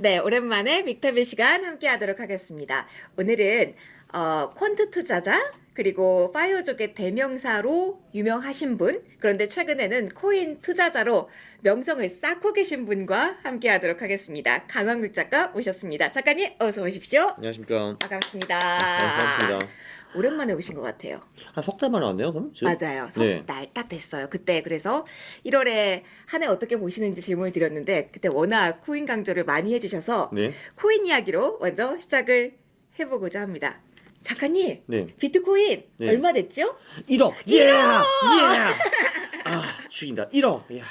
네, 오랜만에 빅터빌 시간 함께 하도록 하겠습니다. 오늘은 퀀트 투자자 그리고 파이어족의 대명사로 유명하신 분, 그런데 최근에는 코인 투자자로 명성을 쌓고 계신 분과 함께 하도록 하겠습니다. 강광국 작가 모셨습니다. 작가님 어서 오십시오. 안녕하십니까. 반갑습니다. 반갑습니다. 오랜만에 오신 것 같아요. 한 석 달 만에 왔네요, 그럼? 지금? 맞아요. 네. 석 달 딱 됐어요. 그때 그래서 1월에 한 해 어떻게 보시는지 질문을 드렸는데 그때 워낙 코인 강조를 많이 해주셔서 네. 코인 이야기로 먼저 시작을 해보고자 합니다. 작가님, 네. 비트코인 네. 얼마 됐죠? 1억! 예! 예! 아, 죽인다. 1억! 야.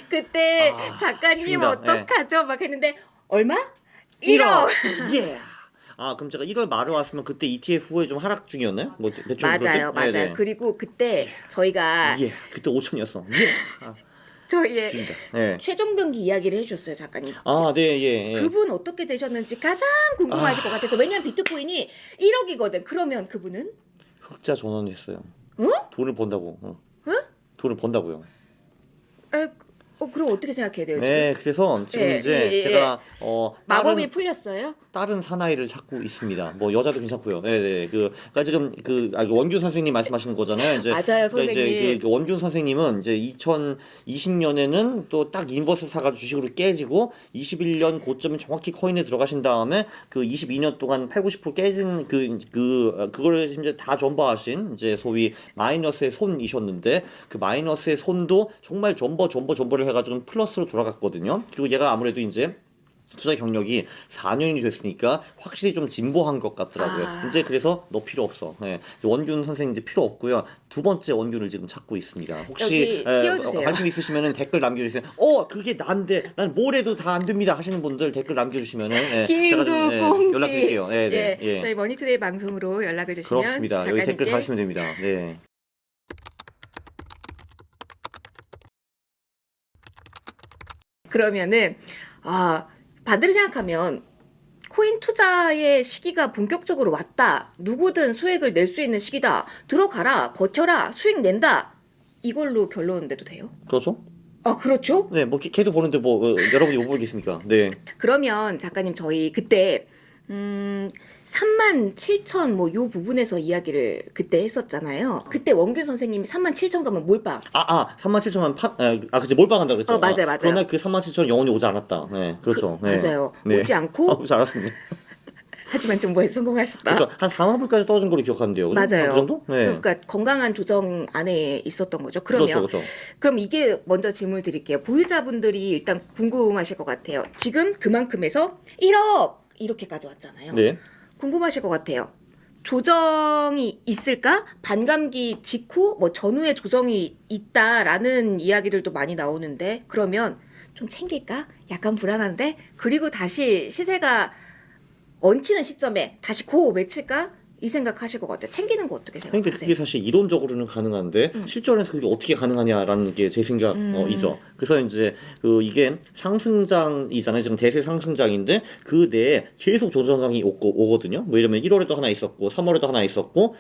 그때 아, 작가님 죽인다. 어떡하죠? 막 했는데 얼마? 1억! 예! 아, 그럼 제가 1월 말에 왔으면 그때 ETF 후에 좀 하락 중이었나요? 뭐 대충 맞아요, 그렇게? 맞아요. 네네. 그리고 그때 저희가 예, 그때 5천이었어. 예! 아, 저희의 죽인다. 네. 최종병기 이야기를 해주셨어요, 작가님. 아, 네, 예. 예. 그분 어떻게 되셨는지 가장 궁금하실 것 같아서. 왜냐면 비트코인이 1억이거든. 그러면 그분은? 흑자 전환했어요. 어? 돈을 번다고. 어? 돈을 번다고요. 그럼 어떻게 생각해야 돼요, 지금? 네, 그래서 지금 예, 이제 예, 예. 제가 마법이 풀렸어요? 다른 사나이를 찾고 있습니다. 뭐 여자도 괜찮고요. 네, 네. 그러니까 지금 원균 선생님 말씀하시는 거잖아요. 이제 맞아요, 그러니까 이제 선생님. 그 원균 선생님은 이제 2020년에는 또 딱 인버스 사가 주식으로 깨지고 21년 고점에 정확히 코인에 들어가신 다음에 그 22년 동안 8, 90% 깨진 그걸 이제 다 전부하신 이제 소위 마이너스의 손이셨는데 그 마이너스의 손도 정말 전버를 해가지고 플러스로 돌아갔거든요. 그리고 얘가 아무래도 이제 투자 경력이 4년이 됐으니까 확실히 좀 진보한 것 같더라고요. 이제 그래서 너 필요 없어. 네. 원균 선생님 이제 필요 없고요. 두 번째 원균을 지금 찾고 있습니다. 혹시 여기 띄워주세요. 관심 있으시면은 댓글 남겨주세요. 그게 난데 난 뭘 해도 다 안 됩니다 하시는 분들 댓글 남겨주시면은 제가 좀 김두공지. 연락드릴게요. 네, 네, 예, 저희 머니투데이 방송으로 연락을 주시면 그렇습니다. 여기 댓글 작가님께 다시면 됩니다. 네. 그러면은 반대로 생각하면 코인 투자의 시기가 본격적으로 왔다. 누구든 수익을 낼 수 있는 시기다. 들어가라, 버텨라, 수익 낸다. 이걸로 결론 내도 돼요? 그렇죠? 그렇죠. 네, 뭐 걔도 보는데 뭐 여러분이 못 보겠습니까? 네. 그러면 작가님 저희 그때 37,000 뭐 요 부분에서 이야기를 그때 했었잖아요. 그때 원균 선생님이 37,000 가면 몰빵. 37,000만 그치 몰빵한다 그랬죠. 맞아요, 맞아요. 그러나 그 37,000 영원히 오지 않았다. 네, 그렇죠. 네. 맞아요. 네. 오지 않고 오지 않았습니다. 하지만 정보에 성공하셨다. 그렇죠. 한 4만 불까지 떨어진 걸로 기억하는데요. 그죠? 맞아요. 그 정도? 네. 그러니까 건강한 조정 안에 있었던 거죠. 그러면 그렇죠. 그럼 이게 먼저 질문 드릴게요. 보유자분들이 일단 궁금하실 것 같아요. 지금 그만큼에서 1억 이렇게까지 왔잖아요. 네. 궁금하실 것 같아요. 조정이 있을까? 반감기 직후 뭐 전후에 조정이 있다라는 이야기들도 많이 나오는데 그러면 좀 챙길까? 약간 불안한데 그리고 다시 시세가 얹히는 시점에 다시 고 외칠까? 이 생각하실 것 같아요. 챙기는 거 어떻게 그러니까 생각하세요? 그게 사실 이론적으로는 가능한데 실전에서 그게 어떻게 가능하냐라는 게 제 생각이죠. 그래서 이제 이게 상승장이잖아요. 지금 대세 상승장인데 그 내에 계속 조정장이 오거든요. 뭐 이러면 1월에도 하나 있었고 3월에도 하나 있었고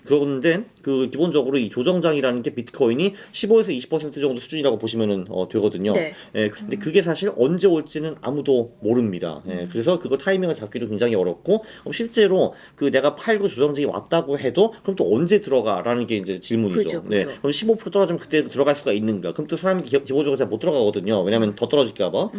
그런데 기본적으로 이 조정장이라는 게 비트코인이 15에서 20% 정도 수준이라고 보시면은 되거든요. 네. 예, 근데 그게 사실 언제 올지는 아무도 모릅니다. 예, 그래서 그거 타이밍을 잡기도 굉장히 어렵고 실제로 내가 팔고 조정장이 왔다고 해도 그럼 또 언제 들어가라는 게 이제 질문이죠. 그죠. 네. 그럼 15% 떨어지면 그때 들어갈 수가 있는가? 그럼 또 사람이 기본적으로 잘 못 들어가거든요. 왜냐면 더 떨어질까봐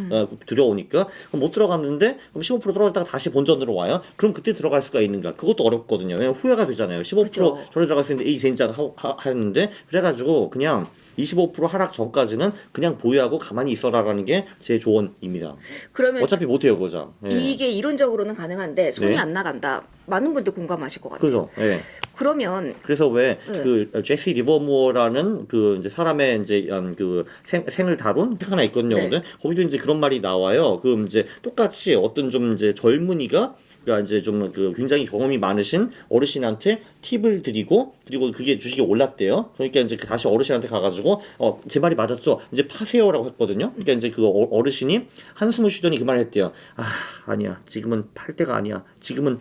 두려우니까. 그럼 못 들어갔는데 그럼 15% 떨어졌다가 다시 본전으로 와요. 그럼 그때 들어갈 수가 있는가? 그것도 어렵거든요. 왜냐면 후회가 되잖아요. 15% 그죠. 전에 들어갈 수 있는데 이 젠장 하는데 그래가지고 그냥 25% 하락 전까지는 그냥 보유하고 가만히 있어라라는 게 제 조언입니다. 그러면 어차피 못해요, 그죠? 예. 이게 이론적으로는 가능한데 손이 네. 안 나간다. 많은 분들 공감하실 것 같아요. 그죠? 예. 그러면 그래서 왜 네. 제시 리버무어라는 이제 사람의 이제 생을 다룬 책 하나 있거든요. 네. 근데 거기도 이제 그런 말이 나와요. 이제 똑같이 어떤 좀 이제 젊은이가 그러니까 이제 좀 굉장히 경험이 많으신 어르신한테 팁을 드리고 그리고 그게 주식이 올랐대요. 그러니까 이제 다시 어르신한테 가가지고 제 말이 맞았죠. 이제 파세요라고 했거든요. 그러니까 이제 어르신이 한숨을 쉬더니 그 말을 했대요. 아니야. 지금은 팔 때가 아니야. 지금은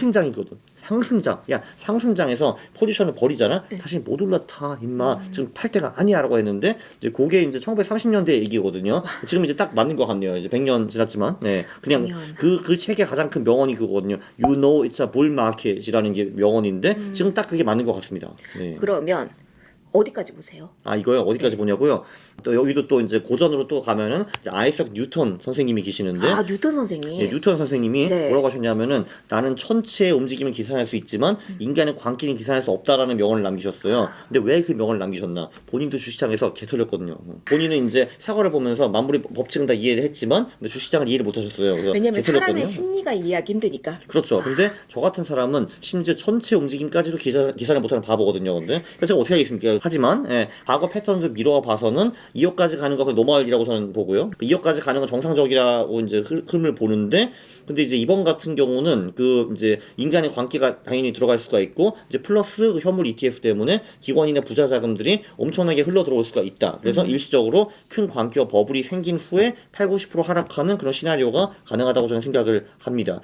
상승장이거든. 상승장. 야, 상승장에서 포지션을 버리잖아. 다시 못 올라타, 임마. 지금 팔 때가 아니야라고 했는데 이제 그게 이제 1930년대 얘기거든요. 지금 이제 딱 맞는 것 같네요. 이제 100년 지났지만. 네. 그냥 100년. 그 책의 가장 큰 명언이 그거거든요. You know it's a bull market이라는 게 명언인데 지금 딱 그게 맞는 것 같습니다. 네. 그러면 어디까지 보세요? 아, 이거요? 어디까지 보냐고요? 또 여기도 또 이제 고전으로 또 가면은 이제 아이석 뉴턴 선생님이 계시는데 아, 뉴턴 선생님. 네, 뉴턴 선생님이 네. 뭐라고 하셨냐면은 나는 천체의 움직임을 계산할 수 있지만 인간의 광기는 계산할 수 없다라는 명언을 남기셨어요. 근데 왜 그 명언을 남기셨나? 본인도 주시장에서 개털렸거든요. 본인은 이제 사과를 보면서 만물의 법칙은 다 이해를 했지만 근데 주시장을 이해를 못하셨어요. 그래서 왜냐면 사람의 개털렸거든요. 심리가 이해하기 힘드니까. 그렇죠. 근데 저 같은 사람은 심지어 천체 움직임까지도 계산을 못하는 바보거든요. 근데 그래서 제가 어떻게 하겠습니까? 하지만 과거 패턴도 미뤄 봐서는 2억까지 가는 거 노멀이라고 저는 보고요. 2억까지 가는 건 정상적이라고 이제 흐름을 보는데, 근데 이제 이번 같은 경우는 그 이제 인간의 광기가 당연히 들어갈 수가 있고, 이제 플러스 그 현물 ETF 때문에 기관이나 부자 자금들이 엄청나게 흘러 들어올 수가 있다. 그래서 일시적으로 큰 광기와 버블이 생긴 후에 80, 90% 하락하는 그런 시나리오가 가능하다고 저는 생각을 합니다.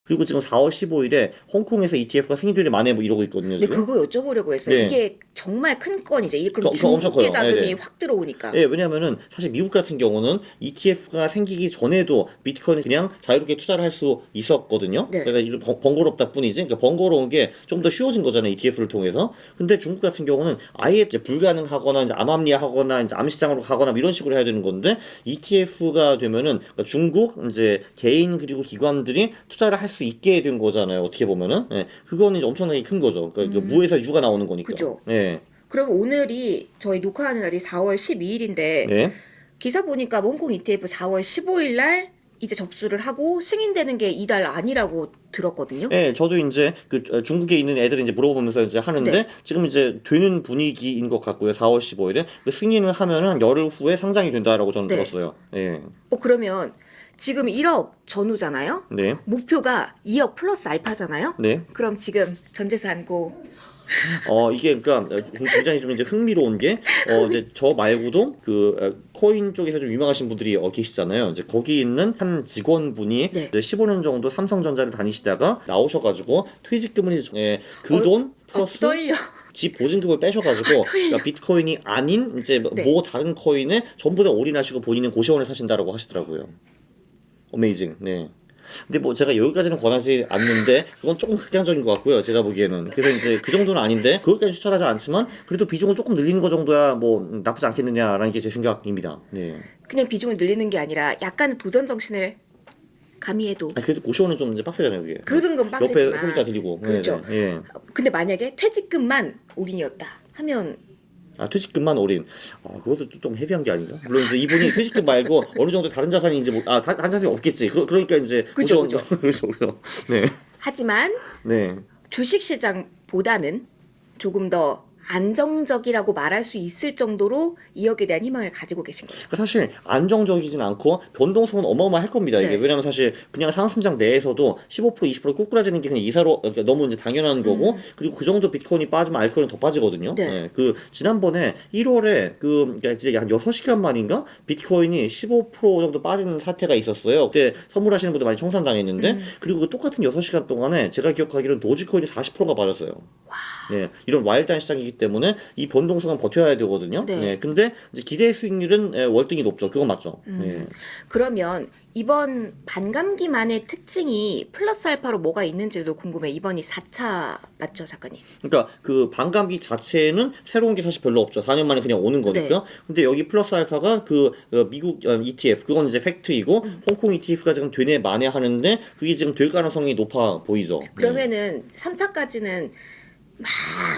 그리고 지금 4월 15일에 홍콩에서 ETF가 승인되려 만에 뭐 이러고 있거든요. 근데 지금. 그거 여쭤보려고 했어요. 네. 이게 정말 큰 건이죠. 이게 그럼 그거 엄청 중국계 커요. 자금이 네네. 확 들어오니까. 예, 왜냐면은 사실 미국 같은 경우는 ETF가 생기기 전에도 비트코인을 그냥 자유롭게 투자를 할 수 있었거든요. 네. 그러니까 좀 번거롭다 뿐이지. 그러니까 번거로운 게 좀 더 쉬워진 거잖아요. ETF를 통해서. 근데 중국 같은 경우는 아예 이제 불가능하거나 이제 암암리하거나 이제 암시장으로 가거나 뭐 이런 식으로 해야 되는 건데 ETF가 되면은 그러니까 중국 이제 개인 그리고 기관들이 투자를 할 수 있게 된 거잖아요. 어떻게 보면은. 예. 그거는 이제 엄청나게 큰 거죠. 그러니까 무에서 유가 나오는 거니까. 그죠. 예. 그럼 오늘이 저희 녹화하는 날이 4월 12일인데 네. 기사 보니까 홍콩 ETF 4월 15일 날 이제 접수를 하고 승인되는 게 이달 아니라고 들었거든요. 네, 저도 이제 그 중국에 있는 애들이 이제 물어보면서 이제 하는데 네. 지금 이제 되는 분위기인 것 같고요. 4월 15일에 그 승인을 하면은 한 열흘 후에 상장이 된다라고 저는 네. 들었어요. 네, 그러면 지금 1억 전후잖아요. 네, 목표가 2억 플러스 알파잖아요. 네. 그럼 지금 전재산 고 이게 그러니까 굉장히 좀 이제 흥미로운 게 이제 저 말고도 그 코인 쪽에서 좀 유명하신 분들이 계시잖아요. 이제 거기 있는 한 직원분이 네. 이제 15년 정도 삼성전자를 다니시다가 나오셔가지고 퇴직금을 그 돈 플러스 떨려. 집 보증금을 빼셔가지고 그러니까 비트코인이 아닌 이제 네. 뭐 다른 코인에 전부 다 올인하시고 본인은 고시원을 사신다라고 하시더라고요. 어메이징. 네. 근데 뭐 제가 여기까지는 권하지 않는데 그건 조금 극단적인 것 같고요. 제가 보기에는. 그래서 이제 그 정도는 아닌데 그것까지 추천하지 않지만 그래도 비중을 조금 늘리는 거 정도야 뭐 나쁘지 않겠느냐라는 게 제 생각입니다. 네. 그냥 비중을 늘리는 게 아니라 약간의 도전 정신을 가미해도 아니, 그래도 고시원은 좀 이제 빡세잖아요, 그게. 그런 건 빡세지만 옆에 소리가 들리고. 그렇죠. 네, 네. 근데 만약에 퇴직금만 올인이었다 하면 퇴직금만 올인. 그것도 좀 헤비한 게 아닌가? 물론 이제 이분이 퇴직금 말고 어느 정도 다른 자산인지 다른 자산이 없겠지. 그러니까 이제 그죠, 그죠. 네. 하지만 네. 주식시장보다는 조금 더 안정적이라고 말할 수 있을 정도로 2억에 대한 희망을 가지고 계신 거죠. 그러니까 사실 안정적이진 않고 변동성은 어마어마할 겁니다. 이게 네. 왜냐면 사실 그냥 상승장 내에서도 15% 20% 꾸꾸라지는 게 그냥 이사로 그러니까 너무 이제 당연한 거고 그리고 그 정도 비트코인이 빠지면 알코올은 더 빠지거든요. 네. 그 지난번에 1월에 그러니까 이제 한 6시간 만인가 비트코인이 15% 정도 빠지는 사태가 있었어요. 그때 선물하시는 분들 많이 청산당했는데 그리고 그 똑같은 6시간 동안에 제가 기억하기로는 도지코인이 40%가 빠졌어요. 네, 이런 와일드한 시장이기 때문에 이 변동성은 버텨야 되거든요. 네. 네, 근데 이제 기대 수익률은 월등히 높죠. 그건 맞죠. 네. 그러면 이번 반감기만의 특징이 플러스 알파로 뭐가 있는지도 궁금해. 이번이 4차 맞죠, 작가님? 그러니까 그 반감기 자체는 새로운 게 사실 별로 없죠. 4년 만에 그냥 오는 거니까. 네. 근데 여기 플러스 알파가 그 미국 ETF 그건 이제 팩트이고 홍콩 ETF가 지금 되네 만에 하는데 그게 지금 될 가능성이 높아 보이죠. 그러면은 3차까지는 막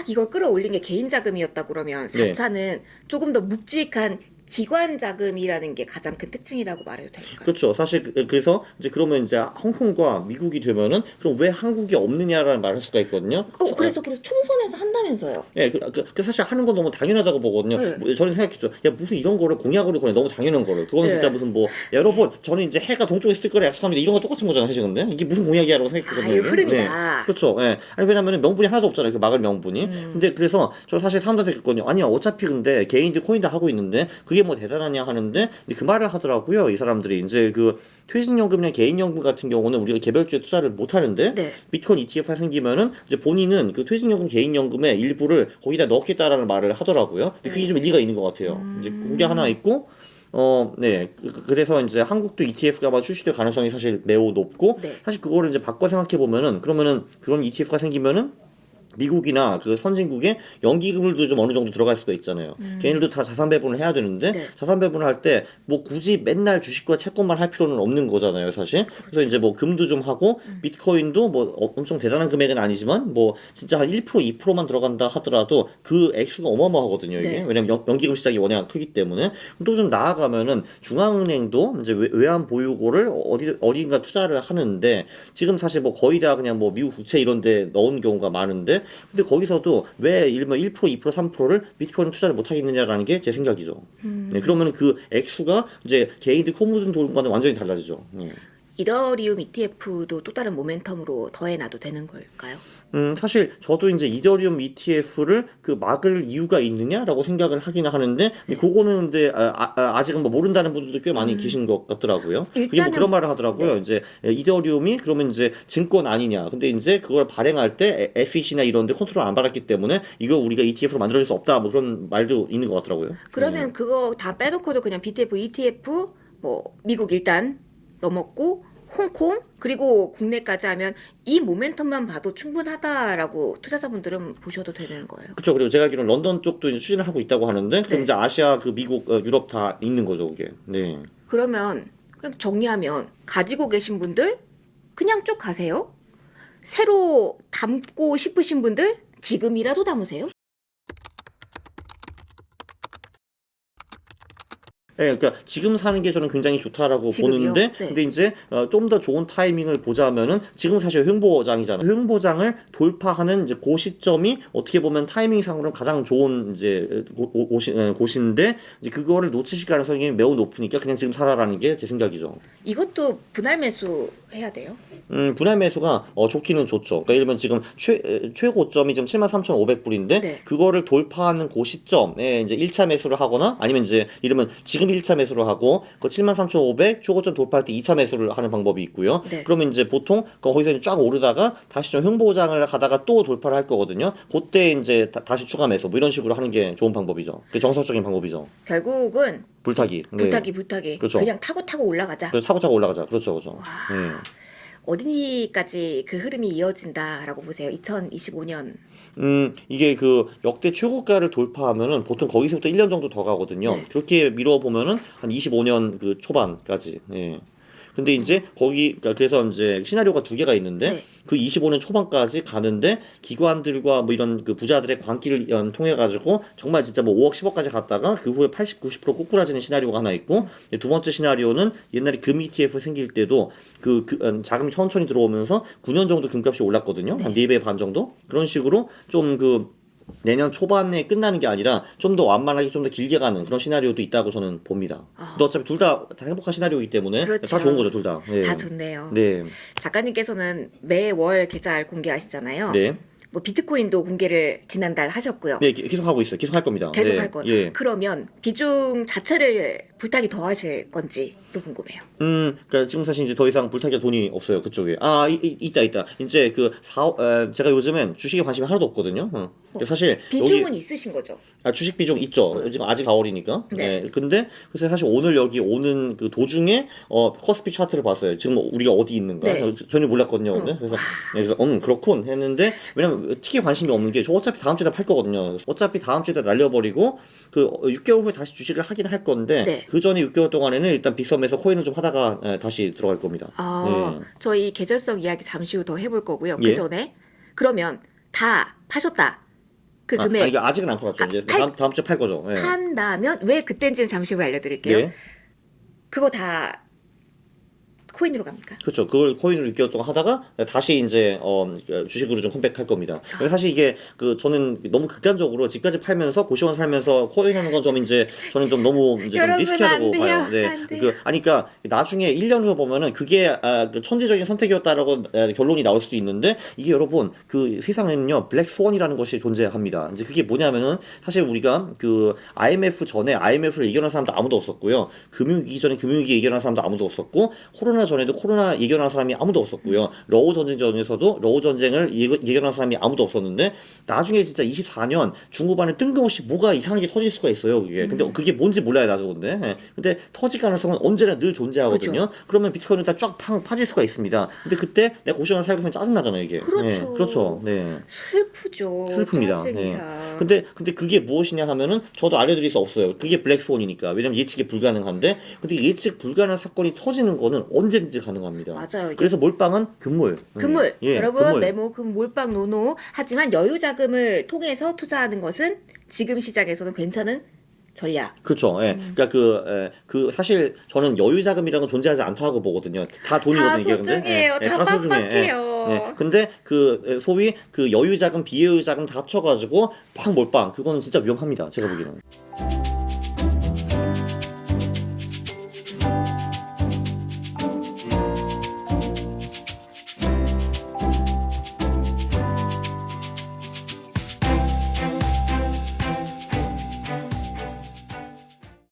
이걸 끌어올린 게 개인 자금이었다 그러면 네. 4차는 조금 더 묵직한 기관 자금이라는 게 가장 큰 특징이라고 말해도 될까요? 그렇죠. 사실 그래서 이제 그러면 이제 홍콩과 미국이 되면은 그럼 왜 한국이 없느냐라는 말을 할 수가 있거든요. 그래서 총선에서 한다면서요. 예, 사실 하는 건 너무 당연하다고 보거든요. 네. 뭐 저는 생각했죠. 야, 무슨 이런 거를 공약으로 거네. 너무 당연한 거를. 그건 네. 진짜 무슨 뭐, 여러분, 저는 이제 해가 동쪽에 있을 거라 약속합니다. 이런 거 똑같은 거잖아요, 사실 근데. 이게 무슨 공약이야라고 생각했거든요. 아유, 이게. 흐름이다. 네. 그렇죠. 예. 아니, 왜냐면은 명분이 하나도 없잖아요. 그 막을 명분이. 근데 그래서 저 사실 사람들한테 그랬거든요. 아니야, 어차피 근데 개인들 코인 다 하고 있는데 그게 그게 뭐 대단하냐 하는데 근데 그 말을 하더라고요. 이 사람들이 이제 그 퇴직연금이나 개인연금 같은 경우는 우리가 개별주에 투자를 못 하는데 네. 비트코인 ETF가 생기면은 이제 본인은 그 퇴직연금 개인연금의 일부를 거기다 넣겠다라는 말을 하더라고요. 근데 그게 좀 일리가 있는 것 같아요. 이제 그게 하나 있고 네. 그래서 이제 한국도 ETF가 아마 출시될 가능성이 사실 매우 높고 네. 사실 그거를 이제 바꿔 생각해 보면은 그러면은 그런 ETF가 생기면은 미국이나 그 선진국에 연기금도 좀 어느 정도 들어갈 수가 있잖아요. 걔네들도 다 자산 배분을 해야 되는데 네. 자산 배분을 할 때 뭐 굳이 맨날 주식과 채권만 할 필요는 없는 거잖아요, 사실. 그래서 이제 뭐 금도 좀 하고 비트코인도 뭐 엄청 대단한 금액은 아니지만 뭐 진짜 한 1% 2%만 들어간다 하더라도 그 액수가 어마어마하거든요, 이게. 네. 왜냐면 연기금 시장이 워낙 크기 때문에. 또 좀 나아가면은 중앙은행도 이제 외환 보유고를 어딘가 투자를 하는데 지금 사실 뭐 거의 다 그냥 뭐 미국 국채 이런 데 넣은 경우가 많은데 근데 거기서도 왜 일면 1%, 2%, 3%를 비트코인 투자를 못 하겠느냐라는 게 제 생각이죠. 네, 그러면 그 액수가 이제 개인들 코 묻은 돈과는 완전히 달라지죠. 네. 이더리움 ETF도 또 다른 모멘텀으로 더해놔도 되는 걸까요? 사실 저도 이제 이더리움 ETF를 그 막을 이유가 있느냐라고 생각을 하긴 하는데 근데 그거는 근데 아직은 뭐 모른다는 분들도 꽤 많이 계신 것 같더라고요. 그게 뭐 일단은 그런 말을 하더라고요. 네. 이제 이더리움이 그러면 이제 증권 아니냐. 근데 이제 그걸 발행할 때 SEC나 이런 데 컨트롤 안 받았기 때문에 이거 우리가 ETF로 만들어줄 수 없다. 뭐 그런 말도 있는 것 같더라고요. 그러면 그거 다 빼놓고도 그냥 BTF, ETF, 뭐 미국 일단 넘었고 홍콩 그리고 국내까지 하면 이 모멘텀만 봐도 충분하다라고 투자자분들은 보셔도 되는 거예요. 그렇죠. 그리고 제가 알기로는 런던 쪽도 이제 추진을 하고 있다고 하는데 그럼 네. 이제 아시아, 그 미국, 유럽 다 있는 거죠, 그게. 네. 그러면 그냥 정리하면 가지고 계신 분들 그냥 쭉 가세요. 새로 담고 싶으신 분들 지금이라도 담으세요. 네, 그러니까 지금 사는 게 저는 굉장히 좋다라고 지금이요? 보는데, 네. 근데 이제 좀 더 좋은 타이밍을 보자면은 지금 사실 횡보장이잖아요. 횡보장을 돌파하는 이제 그 시점이 어떻게 보면 타이밍상으로는 가장 좋은 이제 곳인데 이제 그거를 놓치실 가능성이 매우 높으니까 그냥 지금 사라라는 게 제 생각이죠. 이것도 분할 매수 해야 돼요. 분할 매수가 좋기는 좋죠. 그러니까 예를 들면 지금 최고점이 지금 73,500불인데 네. 그거를 돌파하는 그 시점에 이제 1차 매수를 하거나 아니면 이제 이러면 지금 1차 매수를 하고 그 73,500 최고점 돌파할 때 2차 매수를 하는 방법이 있고요. 네. 그러면 이제 보통 거기서 쫙 오르다가 다시 좀 횡보장을 가다가 또 돌파를 할 거거든요. 그때 이제 다시 추가 매수 뭐 이런 식으로 하는 게 좋은 방법이죠. 그 정석적인 방법이죠. 결국은 불타기. 네. 불타기. 그렇죠. 그냥 타고 올라가자. 그래서 차고차고 올라가자. 그렇죠, 그렇죠. 네. 어디까지 그 흐름이 이어진다라고 보세요? 2025년. 이게 그 역대 최고가를 돌파하면은 보통 거기서부터 1년 정도 더 가거든요. 네. 그렇게 미뤄보면은 한 25년 그 초반까지. 예. 근데 이제 그러니까 그래서 이제 시나리오가 두 개가 있는데 네. 그 25년 초반까지 가는데 기관들과 뭐 이런 그 부자들의 광기를 통해 가지고 정말 진짜 뭐 5억 10억까지 갔다가 그 후에 80, 90% 꼬꾸라지는 시나리오가 하나 있고 두 번째 시나리오는 옛날에 금 ETF 생길 때도 자금이 천천히 들어오면서 9년 정도 금값이 올랐거든요. 한 4배 반 정도. 그런 식으로 좀 내년 초반에 끝나는 게 아니라 좀 더 완만하게 좀 더 길게 가는 그런 시나리오도 있다고 저는 봅니다. 근데 어차피 둘 다 행복한 시나리오이기 때문에 그렇죠. 다 좋은 거죠, 둘 다. 네. 다 좋네요. 네. 작가님께서는 매월 계좌를 공개하시잖아요. 네. 뭐 비트코인도 공개를 지난달 하셨고요. 네, 계속 하고 있어요. 계속 할 겁니다. 계속 네. 할 거예요. 예. 그러면 비중 자체를 불타기 더 하실 건지 또 궁금해요. 그러니까 지금 사실 이제 더 이상 불타기할 돈이 없어요, 그쪽에. 있다. 이제 제가 요즘엔 주식에 관심이 하나도 없거든요. 사실 비중은 여기 있으신 거죠? 주식 비중 있죠. 지금 아직 4월이니까. 네. 네. 근데 그래서 사실 오늘 여기 오는 그 도중에 코스피 차트를 봤어요. 지금 우리가 어디 있는가? 네. 전혀 몰랐거든요, 오늘. 그래서 그렇군 했는데 왜냐면 특히 관심이 없는 게 저 어차피 다음 주에 다 팔 거거든요. 어차피 다음 주에 다 날려버리고 6개월 후에 다시 주식을 하긴 할 건데 네. 그 전에 6개월 동안에는 일단 빅섬에서 코인을 좀 하다가 다시 들어갈 겁니다. 저희 계절성 이야기 잠시 후 더 해볼 거고요. 예. 그 전에 그러면 다 파셨다. 그 금액 이게 아직은 안 팔았죠. 이제 다음 주에 팔 거죠. 예. 판다면 왜 그때인지는 잠시 후에 알려드릴게요. 예. 그거 다 코인으로 갑니까? 그렇죠. 그걸 코인으로 6개월 동안 하다가 다시 이제 주식으로 좀 컴백할 겁니다. 그래서 사실 이게 저는 너무 극단적으로 집까지 팔면서 고시원 살면서 코인 하는 건 좀 이제 저는 좀 너무 이제 좀 여러분, 리스키하다고 안 돼요. 봐요. 네. 안 돼요. 그러니까 나중에 1년 후에 보면은 그게 그 천재적인 선택이었다라고 결론이 나올 수도 있는데 이게 여러분 그 세상에는요 블랙 스원이라는 것이 존재합니다. 이제 그게 뭐냐면은 사실 우리가 그 IMF 전에 IMF를 이겨낸 사람도 아무도 없었고요. 금융위기 전에 금융위기 이겨낸 사람도 아무도 없었고 코로나 전에도 코로나 이겨낸 사람이 아무도 없었고요. 러우 전쟁 전에서도 러우 전쟁을 이겨낸 사람이 아무도 없었는데 나중에 진짜 24년 중후반에 뜬금없이 뭐가 이상하게 터질 수가 있어요. 그게. 근데 그게 뭔지 몰라요 나도 근데. 예. 근데 터질 가능성은 언제나 늘 존재하거든요. 그러면 비트코인은 다 쫙 파질 수가 있습니다. 근데 그때 내가 고시원을 살고 있으면 짜증나잖아요 이게. 그렇죠. 예. 그렇죠. 네. 슬프죠. 슬픕니다. 짜증이자. 근데 그게 무엇이냐 하면은 저도 알려드릴 수 없어요. 그게 블랙스원이니까. 왜냐면 예측이 불가능한데 근데 예측 불가능한 사건이 터지는 거는 언제든지 가능합니다. 맞아요. 그래서 몰빵은 금물. 금물. 예, 여러분 금물. 메모 금 몰빵 노노. 하지만 여유 자금을 통해서 투자하는 것은 지금 시장에서는 괜찮은 전략. 그렇죠. 예. 그러니까 그 사실 저는 여유 자금이라는 건 존재하지 않다고 보거든요. 다 돈이거든요. 다 이게 근데. 소중해요. 예, 다 소중해. 빡빡해요. 근데 그 소위 그 여유 자금, 비여유 자금 다 합쳐가지고 팍 몰빵 그거는 진짜 위험합니다. 제가 보기에는.